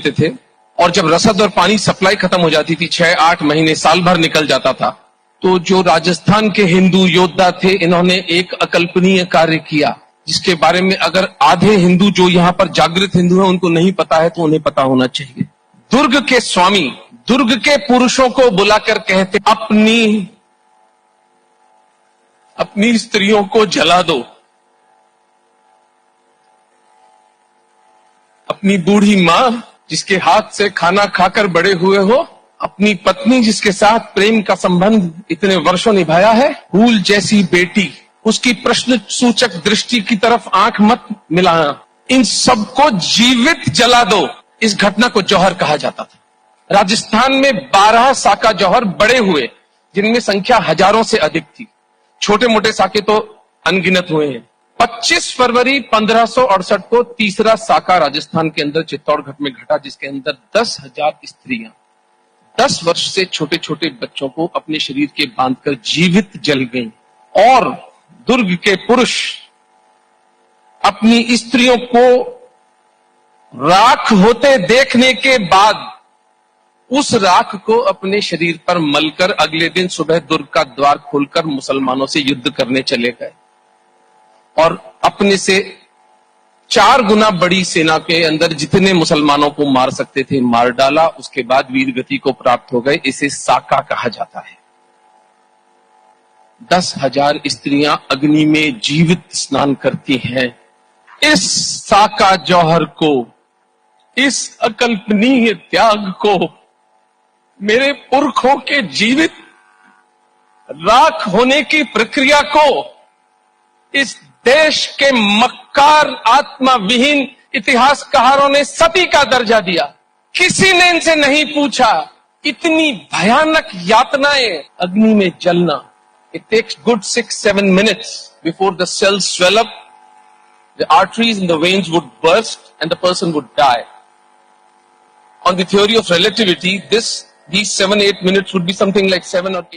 देते थे और जब रसद और पानी सप्लाई खत्म हो जाती थी 6-8 महीने साल भर निकल जाता था, तो जो राजस्थान के हिंदू योद्धा थे इन्होंने एक अकल्पनीय कार्य किया जिसके बारे में अगर आधे हिंदू जो यहाँ पर जागृत हिंदू हैं उनको नहीं पता है तो उन्हें पता होना चाहिए। दुर्ग के स्वामी दुर्ग के पुरुषों को बुलाकर कहते अपनी स्त्रियों को जला दो, अपनी बूढ़ी मां जिसके हाथ से खाना खाकर बड़े हुए हो, अपनी पत्नी जिसके साथ प्रेम का संबंध इतने वर्षों निभाया है, फूल जैसी बेटी, उसकी प्रश्न सूचक दृष्टि की तरफ आंख मत मिलाना, इन सबको जीवित जला दो। इस घटना को जौहर कहा जाता था। राजस्थान में 12 साका जौहर बड़े हुए जिनमें संख्या हजारों से अधिक थी, छोटे मोटे साके तो अनगिनत हुए हैं। 25 फरवरी 1568 को तीसरा साका राजस्थान के अंदर चित्तौड़गढ़ में घटा जिसके अंदर 10,000 स्त्रियां 10 वर्ष से छोटे छोटे बच्चों को अपने शरीर के बांधकर जीवित जल गईं और दुर्ग के पुरुष अपनी स्त्रियों को राख होते देखने के बाद उस राख को अपने शरीर पर मलकर अगले दिन सुबह दुर्ग का द्वार खोलकर मुसलमानों से युद्ध करने चले गए और अपने से 4 गुना बड़ी सेना के अंदर जितने मुसलमानों को मार सकते थे मार डाला। उसके बाद वीर गति को प्राप्त हो गए। इसे साका कहा जाता है। 10,000 स्त्रियां अग्नि में जीवित स्नान करती हैं। इस साका जौहर को, इस अकल्पनीय त्याग को, मेरे पुरखों के जीवित राख होने की प्रक्रिया को इस देश के मक्कार आत्मा विहीन इतिहासकारों ने सती का दर्जा दिया। किसी ने इनसे नहीं पूछा इतनी भयानक यातनाएं अग्नि में जलना। It takes good 6-7 minutes before the cells swell up, the arteries in the veins would burst and the person would die. On the theory of relativity, these 7-8 minutes would be something like 7 or 8